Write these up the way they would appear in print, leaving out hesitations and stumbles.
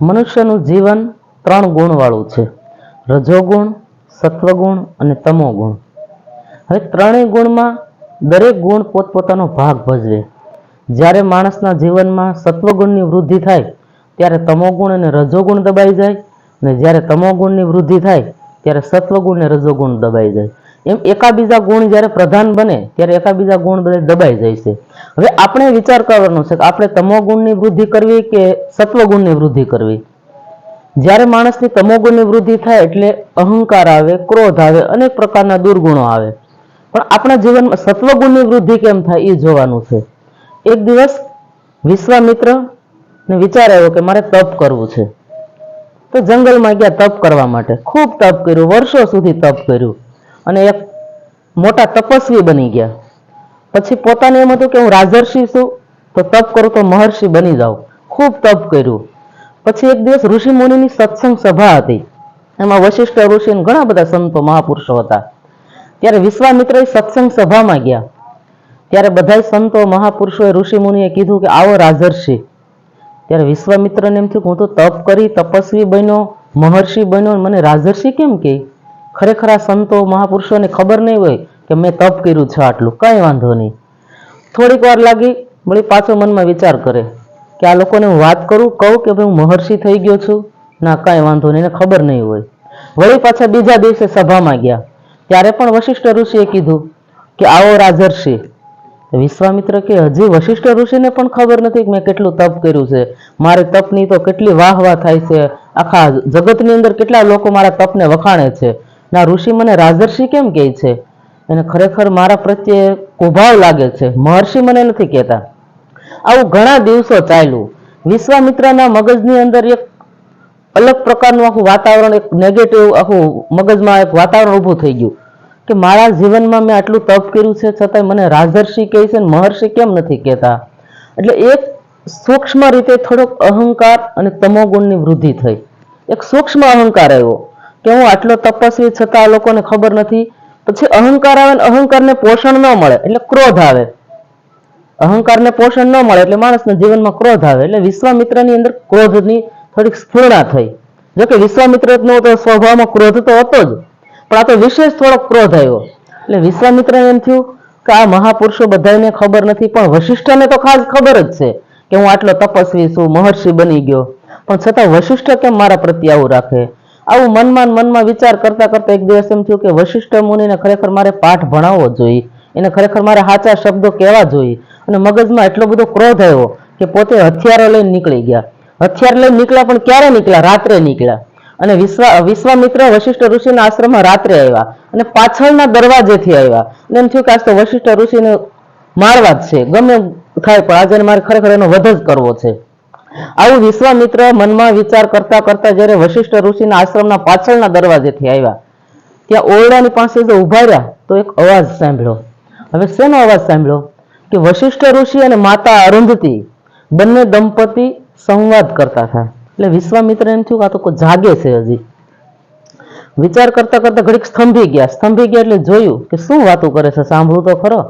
મનુષ્યનું જીવન 3 ગુણવાળું છે: રજોગુણ, સત્વગુણ અને તમોગુણ. હવે ત્રણેય ગુણમાં દરેક ગુણ પોતપોતાનો ભાગ ભજવે. જ્યારે માણસના જીવનમાં સત્વગુણની વૃદ્ધિ થાય ત્યારે તમોગુણ અને રજોગુણ દબાઈ જાય, અને જ્યારે તમોગુણની વૃદ્ધિ થાય ત્યારે સત્વગુણ અને રજોગુણ દબાઈ જાય. એમ એકાબીજા ગુણ જ્યારે પ્રધાન બને ત્યારે એકાબીજા ગુણ બધા દબાઈ જાય છે. હવે આપણે વિચાર કરવાનો છે કે આપણે તમોગુણની વૃદ્ધિ કરવી કે સત્વગુણની વૃદ્ધિ કરવી. જ્યારે માણસની તમોગુણની વૃદ્ધિ થાય એટલે અહંકાર આવે, ક્રોધ આવે, અનેક પ્રકારના દુર્ગુણો આવે. પણ આપણા જીવનમાં સત્વગુણની વૃદ્ધિ કેમ થાય એ જોવાનું છે. એક દિવસ વિશ્વામિત્ર ને વિચાર આવ્યો કે મારે તપ કરવું છે. તો જંગલમાં ગયા તપ કરવા માટે. ખૂબ તપ કર્યું, વર્ષો સુધી તપ કર્યું અને એક મોટા તપસ્વી બની ગયા. પછી પોતાને એમ હતું કે હું રાજર્ષિ છું, તો તપ કરું તો મહર્ષિ બની જાઉં. ખૂબ તપ કર્યું. પછી એક દિવસ ઋષિ મુનિની સત્સંગ સભા હતી. એમાં વશિષ્ઠ ઋષિ અને ઘણા બધા સંતો મહાપુરુષો હતા. ત્યારે વિશ્વામિત્ર સત્સંગ સભામાં ગયા. ત્યારે બધા સંતો મહાપુરુષોએ ઋષિ મુનિએ કીધું કે આવો રાજર્ષિ. ત્યારે વિશ્વામિત્રને એમ થયું કે હું તો તપ કરી તપસ્વી બન્યો, મહર્ષિ બન્યો, મને રાજર્ષિ કેમ કહે? ખરેખર આ સંતો મહાપુરુષોને ખબર નહીં હોય કે મેં તપ કર્યું છે આટલું. કઈ વાંધો નહીં. થોડીક વાર લાગી, વળી પાછો મનમાં વિચાર કરે કે આ લોકોને હું વાત કરું, કહું કે ભાઈ હું મહર્ષિ થઈ ગયો છું. ના, કાંઈ વાંધો નહીં, એને ખબર નહીં હોય. વળી પાછા બીજા દિવસે સભામાં ગયા. ત્યારે પણ વશિષ્ઠ ઋષિએ કીધું કે આવો રાજર્ષિ. વિશ્વામિત્ર કે હજી વશિષ્ઠ ઋષિને પણ ખબર નથી કે મેં કેટલું તપ કર્યું છે. મારે તપની તો કેટલી વાહ વાહ થાય છે. આખા જગતની અંદર કેટલા લોકો મારા તપને વખાણે છે. ના, ઋષિ મને રાજર્ષિ કેમ કહે છે? એને ખરેખર મારા પ્રત્યે કુભાવ લાગે છે. મહર્ષિ મને નથી કહેતા. આવું ઘણા દિવસો ચાલ્યું. વિશ્વામિત્રના મગજની અંદર એક અલગ પ્રકારનું આખું વાતાવરણ, એક નેગેટિવ આખું મગજમાં એક વાતાવરણ ઊભું થઈ ગયું કે મારા જીવનમાં મેં આટલું તપ કર્યું છે છતાંય મને રાજર્ષિ કહે છે ને મહર્ષિ કેમ નથી કહેતા. એટલે એક સૂક્ષ્મ રીતે થોડોક અહંકાર અને તમોગુણની વૃદ્ધિ થઈ. એક સૂક્ષ્મ અહંકાર આવ્યો કે હું આટલો તપસ્વી છતાં આ લોકોને ખબર નથી. પછી અહંકાર આવે, અહંકારને પોષણ ન મળે એટલે ક્રોધ આવે. અહંકારને પોષણ ન મળે એટલે માણસના જીવનમાં ક્રોધ આવે. એટલે વિશ્વામિત્રની અંદર ક્રોધની થોડીક સ્ફૂર્ણા થઈ. જોકે વિશ્વામિત્રનો તો સ્વભાવમાં ક્રોધ તો હતો જ, પણ આ તો વિશેષ થોડોક ક્રોધ આવ્યો. એટલે વિશ્વામિત્રને એમ થયું કે આ મહાપુરુષો બધાને ખબર નથી, પણ વશિષ્ઠને તો ખાસ ખબર જ છે કે હું આટલો તપસ્વી છું, મહર્ષિ બની ગયો. પણ છતાં વશિષ્ઠ કેમ મારા પ્રત્યે આવું રાખે? આવું મનમાં વિચાર કરતા કરતા એક દિવસ એમ થયું કે વશિષ્ઠ મુનિને ખરેખર મારે પાઠ ભણાવવો જોઈએ. એને ખરેખર મારે સાચા શબ્દો કહેવા જોઈએ. અને મગજમાં એટલો બધો ક્રોધ આવ્યો કે પોતે હથિયારો લઈને નીકળી ગયા. હથિયાર લઈને નીકળ્યા, પણ ક્યારે નીકળ્યા? રાત્રે નીકળ્યા. અને વિશ્વામિત્ર વશિષ્ઠ ઋષિના આશ્રમમાં રાત્રે આવ્યા અને પાછળના દરવાજેથી આવ્યા. અને એમ થયું કે આજ તો વશિષ્ઠ ઋષિને મારવા જ છે, ગમે થાય પણ આજે મારે ખરેખર એનો વધ જ કરવો છે. આવું વિશ્વામિત્ર મનમાં વિચાર કરતા કરતા જ્યારે વશિષ્ઠ ઋષિના આશ્રમના પાછળના દરવાજેથી આવ્યા, ત્યાં ઓરડાની પાસે જો ઉભા રહ્યા તો એક અવાજ સાંભળ્યો. હવે શેનો અવાજ સાંભળ્યો? કે વશિષ્ઠ ઋષિ અને માતા અરુંધતી બંને દંપતી સંવાદ કરતા હતા. એટલે વિશ્વામિત્ર એમ થયું કે આ તો કોઈ જાગે છે હજી. વિચાર કરતા કરતા ઘડીક સ્તંભી ગયા એટલે જોયું કે શું વાતો કરે છે, સાંભળવું તો ખરો.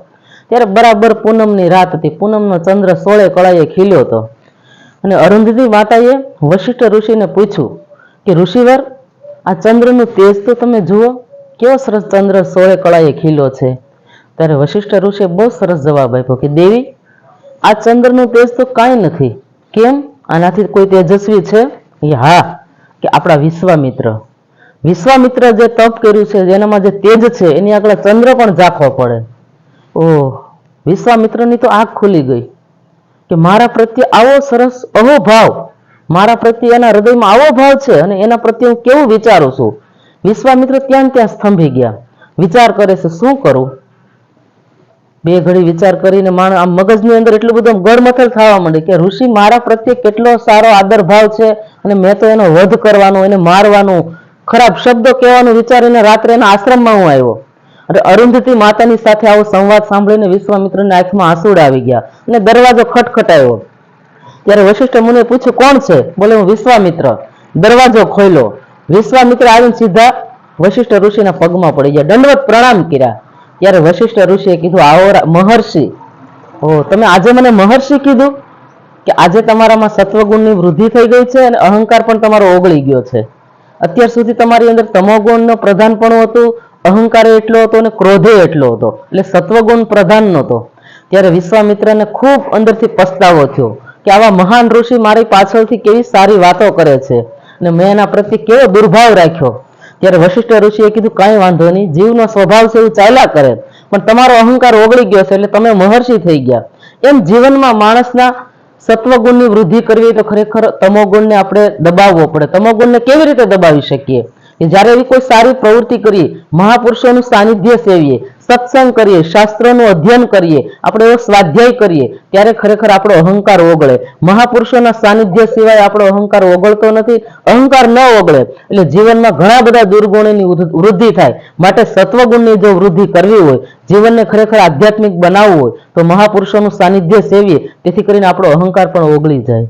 ત્યારે બરાબર પૂનમની રાત હતી. પૂનમનો ચંદ્ર 16 કળાએ ખીલ્યો હતો. અને અરુંધતી માતાએ વશિષ્ઠ ઋષિને પૂછ્યું કે ઋષિવર, આ ચંદ્રનું તેજ તો તમે જુઓ, કેવો સરસ ચંદ્ર 16 કળાએ ખીલ્યો છે. ત્યારે વશિષ્ઠ ઋષિએ બહુ સરસ જવાબ આપ્યો કે દેવી, આ ચંદ્રનું તેજ તો કાંઈ નથી. કેમ? આનાથી કોઈ તેજસ્વી છે? હા, કે આપણા વિશ્વામિત્ર જે તપ કર્યું છે, જેનામાં જે તેજ છે, એની આગળ ચંદ્ર પણ ઝાંખો પડે. ઓહ, વિશ્વામિત્રની તો આંખ ખુલી ગઈ કે મારા પ્રત્યે આવો સરસ અહોભાવ, મારા પ્રત્યે એના હૃદયમાં આવો ભાવ છે અને એના પ્રત્યે હું કેવું વિચારું છું. વિશ્વામિત્ર ત્યાં સ્તંભી ગયા. વિચાર કરે છે શું કરું. બે ઘડી વિચાર કરીને આમ મગજની અંદર એટલું બધું ગળમથલ થવા માંડે કે ઋષિ મારા પ્રત્યે કેટલો સારો આદર ભાવ છે અને મેં તો એનો વધ કરવાનો, એને મારવાનું, ખરાબ શબ્દો કહેવાનું વિચારીને રાત્રે એના આશ્રમમાં હું આવ્યો. અને અરુંધતી માતાની સાથે આવો સંવાદ સાંભળીને વિશ્વામિત્રની આંખમાં આંસુડા આવી ગયા અને દરવાજો ખટખટાયો. ત્યારે વશિષ્ઠ મુનિએ પૂછ્યું કોણ છે? બોલે હું વિશ્વામિત્ર. દરવાજો ખોલ્યો. વિશ્વામિત્ર આવીને સીધા વશિષ્ઠ ઋષિના પગમાં પડી ગયા, દંડવત પ્રણામ કર્યા. ત્યારે વશિષ્ઠ ઋષિએ કીધું આવો મહર્ષિ. ઓ, તમે આજે મને મહર્ષિ કીધું? કે આજે તમારામાં સત્વગુણની વૃદ્ધિ થઈ ગઈ છે અને અહંકાર પણ તમારો ઓગળી ગયો છે. અત્યાર સુધી તમારી અંદર તમોગુણનો પ્રધાનપણું હતું, અહંકાર એટલો હતો અને ક્રોધે એટલો હતો, એટલે સત્વગુણ પ્રધાન નહોતો. ત્યારે વિશ્વામિત્રને ખૂબ અંદરથી પસ્તાવો થયો કે આવા મહાન ઋષિ મારી પાછળથી કેવી સારી વાતો કરે છે અને મેં એના પ્રત્યે કેવો દુર્ભાવ રાખ્યો. ત્યારે વશિષ્ઠ ઋષિએ કીધું કાંઈ વાંધો નહીં, જીવનો સ્વભાવ છે એવું ચાલ્યા કરે, પણ તમારો અહંકાર ઓગળી ગયો છે એટલે તમે મહર્ષિ થઈ ગયા. એમ જીવનમાં માણસના સત્વગુણની વૃદ્ધિ કરવી તો ખરેખર તમોગુણને આપણે દબાવવો પડે. તમોગુણને કેવી રીતે દબાવી શકીએ? કે જ્યારે એવી કોઈ સારી પ્રવૃત્તિ કરીએ, મહાપુરુષોનું સાનિધ્ય સેવીએ, સત્સંગ કરીએ, શાસ્ત્રોનું અધ્યયન કરીએ, આપણે એવો સ્વાધ્યાય કરીએ, ત્યારે ખરેખર આપણો અહંકાર ઓગળે. મહાપુરુષોના સાનિધ્ય સિવાય આપણો અહંકાર ઓગળતો નથી. અહંકાર ન ઓગળે એટલે જીવનમાં ઘણા બધા દુર્ગુણોની વૃદ્ધિ થાય. માટે સત્વગુણની જો વૃદ્ધિ કરવી હોય, જીવનને ખરેખર આધ્યાત્મિક બનાવવું હોય તો મહાપુરુષોનું સાનિધ્ય સેવીએ, તેથી કરીને આપણો અહંકાર પણ ઓગળી જાય.